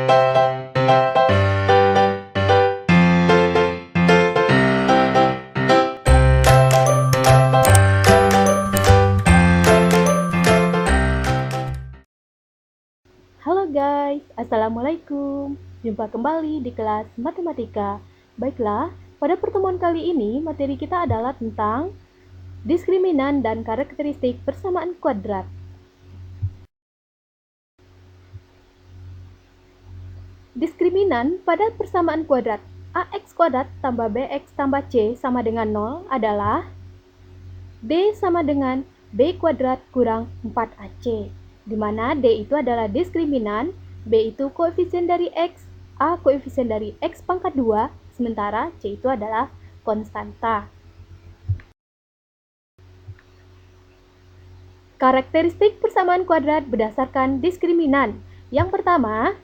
Halo guys, Assalamualaikum. Jumpa kembali di kelas Matematika. Baiklah, pada pertemuan kali ini materi kita adalah tentang diskriminan dan karakteristik persamaan kuadrat. Diskriminan pada persamaan kuadrat ax kuadrat tambah bx tambah c sama dengan 0 adalah d sama dengan b kuadrat kurang 4ac, di mana d itu adalah diskriminan, b itu koefisien dari x, a koefisien dari x pangkat 2, sementara c itu adalah konstanta. Karakteristik persamaan kuadrat berdasarkan diskriminan. Yang pertama,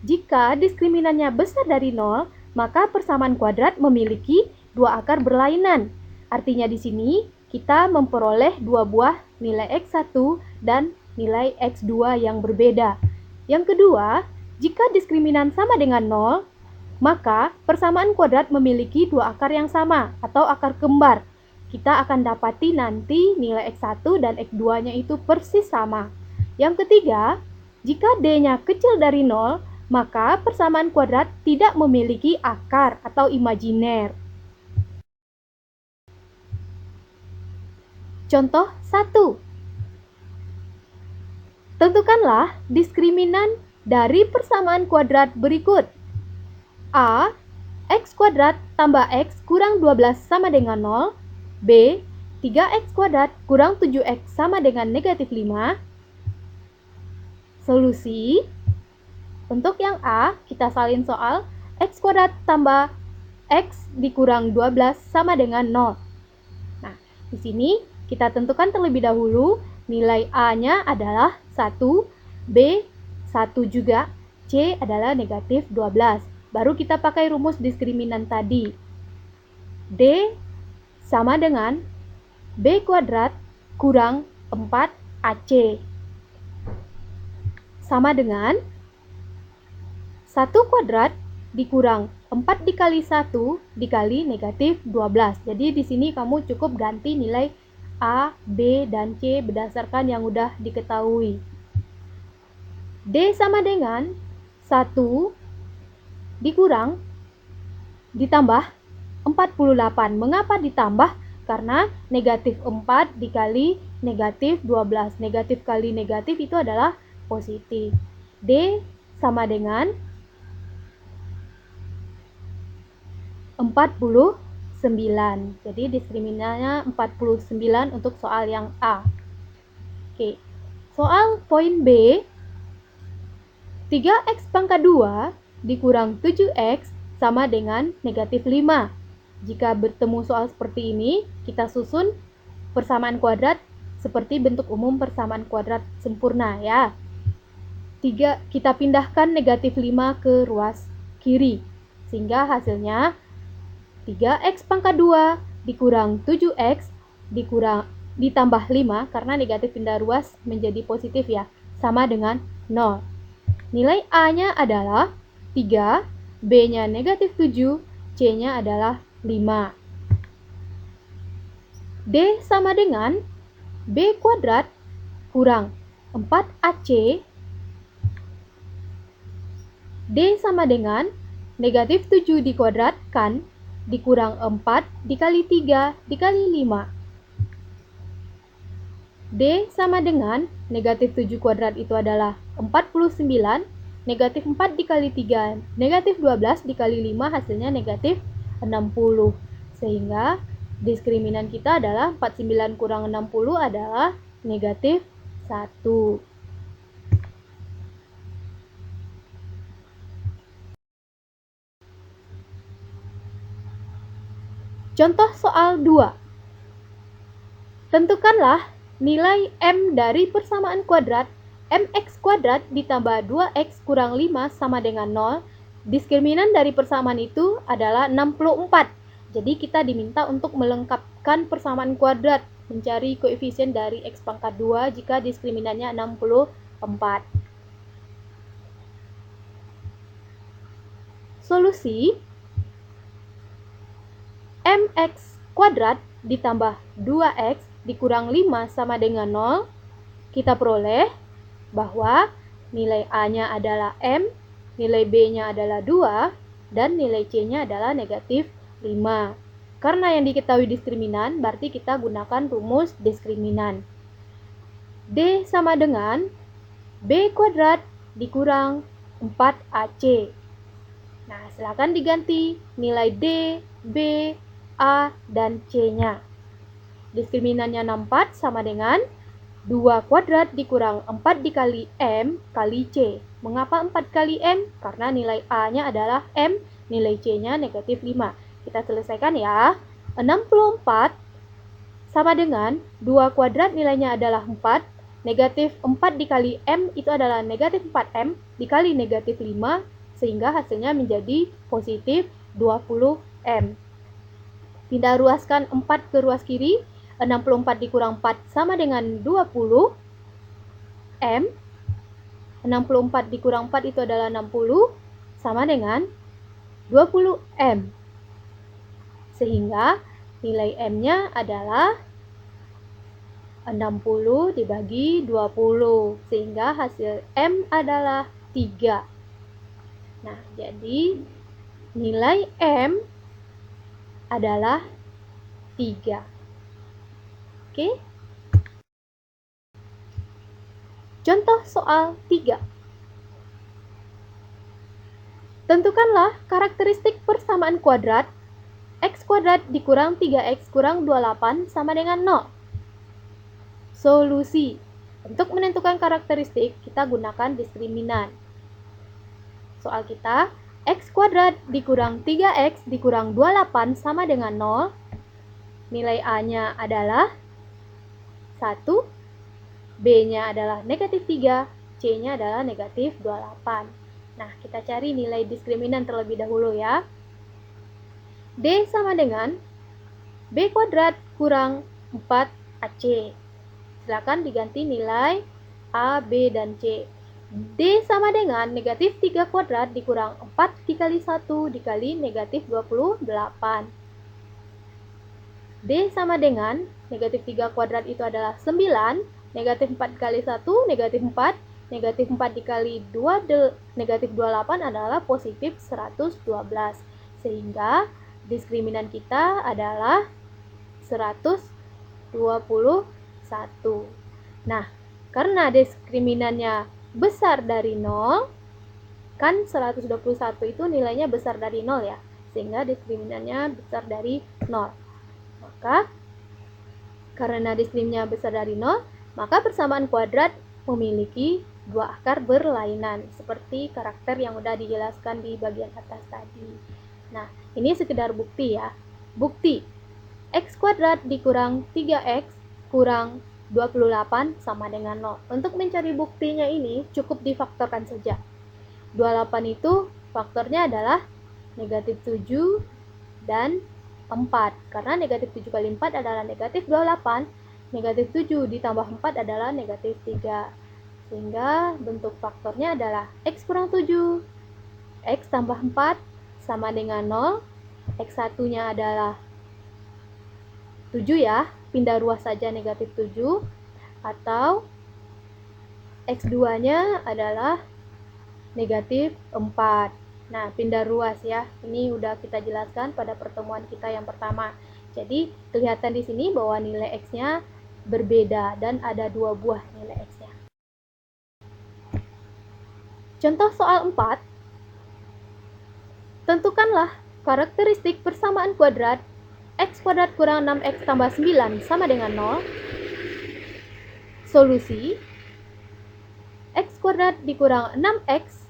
jika diskriminannya besar dari 0, maka persamaan kuadrat memiliki dua akar berlainan. Artinya di sini kita memperoleh dua buah nilai x1 dan nilai x2 yang berbeda. Yang kedua, jika diskriminan sama dengan 0, maka persamaan kuadrat memiliki dua akar yang sama atau akar kembar. Kita akan dapati nanti nilai x1 dan x2-nya itu persis sama. Yang ketiga, jika d-nya kecil dari 0, maka persamaan kuadrat tidak memiliki akar atau imajiner. Contoh 1. Tentukanlah diskriminan dari persamaan kuadrat berikut. A, x kuadrat tambah x kurang 12 sama dengan 0. B, 3x kuadrat kurang 7x sama dengan negatif 5. Solusi. Untuk yang A, kita salin soal x kuadrat tambah x dikurang 12 sama dengan 0. Nah, di sini kita tentukan terlebih dahulu nilai A-nya adalah 1, B 1 juga, C adalah negatif 12. Baru kita pakai rumus diskriminan tadi. D sama dengan B kuadrat kurang 4AC sama dengan 1 kuadrat dikurang 4 dikali 1 dikali negatif 12. Jadi di sini kamu cukup ganti nilai A, B, dan C berdasarkan yang udah diketahui. D sama dengan 1 dikurang ditambah 48. Mengapa ditambah? Karena negatif 4 dikali negatif 12. Negatif kali negatif itu adalah positif. D sama dengan 49. Jadi diskriminannya 49 untuk soal yang A. Oke. Soal poin B, 3x pangkat 2 dikurang 7x sama dengan negatif 5. Jika bertemu soal seperti ini, kita susun persamaan kuadrat seperti bentuk umum persamaan kuadrat sempurna ya. Kita pindahkan negatif 5 ke ruas kiri, sehingga hasilnya 3x pangkat 2 dikurang 7x ditambah 5, karena negatif pindah ruas menjadi positif ya, sama dengan 0. Nilai A-nya adalah 3, B-nya negatif 7, C-nya adalah 5. D sama dengan B kuadrat kurang 4AC. D sama dengan negatif 7 dikuadratkan dikurang 4 dikali 3 dikali 5. D sama dengan negatif 7 kuadrat itu adalah 49, negatif 4 dikali 3, negatif 12 dikali 5 hasilnya negatif 60. Sehingga diskriminan kita adalah 49 kurang 60 adalah negatif 1. Contoh soal 2. Tentukanlah nilai M dari persamaan kuadrat mx kuadrat ditambah 2x kurang 5 sama dengan 0. Diskriminan dari persamaan itu adalah 64. Jadi kita diminta untuk melengkapkan persamaan kuadrat, mencari koefisien dari x pangkat 2 jika diskriminannya 64. Solusi mx kuadrat ditambah 2x dikurang 5 sama dengan 0, kita peroleh bahwa nilai A-nya adalah M, nilai B-nya adalah 2, dan nilai C-nya adalah negatif 5. Karena yang diketahui diskriminan, berarti kita gunakan rumus diskriminan. D sama dengan B kuadrat dikurang 4AC. Nah, silakan diganti nilai D, B, A, dan C-nya. Diskriminannya 64 sama dengan 2 kuadrat dikurang 4 dikali M kali C. Mengapa 4 kali M? Karena nilai A-nya adalah M, nilai C-nya negatif 5. Kita selesaikan ya. 64 sama dengan 2 kuadrat nilainya adalah 4. Negatif 4 dikali M itu adalah negatif 4M dikali negatif 5. Sehingga hasilnya menjadi positif 20M. Pindah ruaskan 4 ke ruas kiri. 64 dikurang 4 sama dengan 20 M. 64 dikurang 4 itu adalah 60 sama dengan 20 M. Sehingga nilai M-nya adalah 60 dibagi 20. Sehingga hasil M adalah 3. Nah, jadi nilai M adalah 3. Oke. Contoh soal 3. Tentukanlah karakteristik persamaan kuadrat x kuadrat dikurang 3x kurang 28 sama dengan 0. Solusi. Untuk menentukan karakteristik, kita gunakan diskriminan. Soal kita, x kuadrat dikurang 3x dikurang 28 sama dengan 0. Nilai A-nya adalah 1, B-nya adalah negatif 3, C-nya adalah negatif 28. Nah, kita cari nilai diskriminan terlebih dahulu ya. D sama dengan B kuadrat kurang 4AC. Silakan diganti nilai A, B, dan C. D sama dengan negatif 3 kuadrat dikurang 4 dikali 1 dikali negatif 28. D sama dengan negatif 3 kuadrat itu adalah 9, negatif 4 dikali 1, negatif 4, negatif 4 dikali 2, negatif 28 adalah positif 112. Sehingga diskriminan kita adalah 121. Nah, karena diskriminannya besar dari 0, kan 121 itu nilainya besar dari 0 ya, sehingga diskriminannya besar dari 0. Maka karena diskriminannya besar dari 0, maka persamaan kuadrat memiliki dua akar berlainan seperti karakter yang udah dijelaskan di bagian atas tadi. Nah, ini sekedar bukti ya. Bukti x kuadrat dikurang 3x kurang 28 sama dengan 0. Untuk mencari buktinya ini cukup difaktorkan saja. 28 itu faktornya adalah negatif 7 dan 4. Karena negatif 7 kali 4 adalah negatif 28. Negatif 7 ditambah 4 adalah negatif 3. Sehingga bentuk faktornya adalah x kurang 7. X tambah 4 sama dengan 0. X1 nya adalah 7 ya. Pindah ruas saja negatif 7. Atau X2 nya adalah negatif 4. Nah, pindah ruas ya. Ini udah kita jelaskan pada pertemuan kita yang pertama. Jadi, kelihatan di sini bahwa nilai X-nya berbeda dan ada 2 buah nilai X-nya. Contoh soal 4. Tentukanlah karakteristik persamaan kuadrat x kuadrat kurang 6x tambah 9 sama dengan 0. Solusi x kuadrat dikurang 6x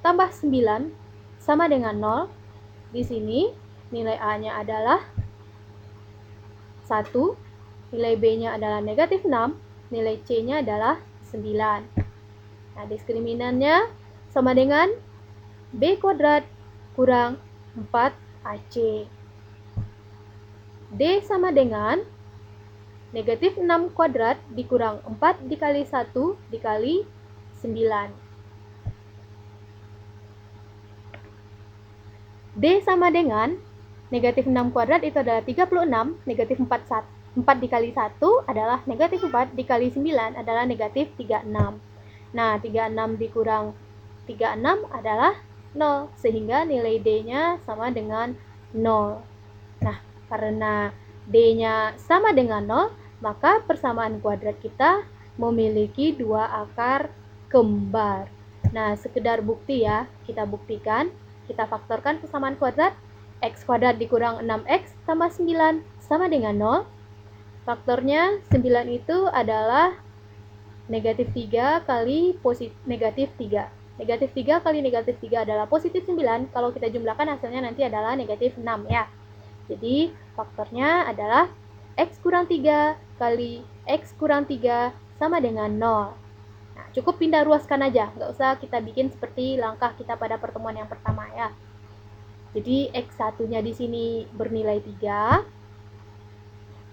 tambah 9 sama dengan 0. Di sini nilai A-nya adalah 1, nilai B-nya adalah negatif 6, nilai C-nya adalah 9. Nah, diskriminannya sama dengan B kuadrat kurang 4AC. D sama dengan negatif 6 kuadrat dikurang 4 dikali 1 dikali 9. D sama dengan negatif 6 kuadrat itu adalah 36, negatif 4 dikali 1 adalah negatif 4, dikali 9 adalah negatif 36. Nah, 36 dikurang 36 adalah 0, sehingga nilai D-nya sama dengan 0. Nah, karena D-nya sama dengan 0, maka persamaan kuadrat kita memiliki dua akar kembar. Nah, sekedar bukti ya, kita buktikan, kita faktorkan persamaan kuadrat. X kuadrat dikurang 6X tambah 9 sama dengan 0. Faktornya 9 itu adalah negatif 3 kali negatif 3. Negatif 3 kali negatif 3 adalah positif 9. Kalau kita jumlahkan hasilnya nanti adalah negatif 6 ya. Jadi faktornya adalah X kurang 3 kali X kurang 3 sama dengan 0. Nah, cukup pindah ruaskan aja, nggak usah kita bikin seperti langkah kita pada pertemuan yang pertama ya. Jadi X1-nya di sini bernilai 3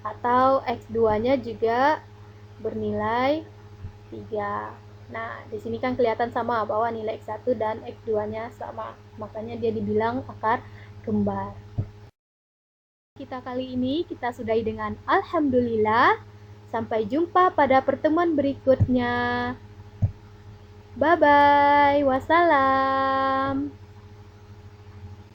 atau X2-nya juga bernilai 3. Nah, di sini kan kelihatan sama bahwa nilai X1 dan X2-nya sama. Makanya dia dibilang akar kembar. Kita kali ini kita sudahi dengan alhamdulillah. Sampai jumpa pada pertemuan berikutnya. Bye bye. Wassalam.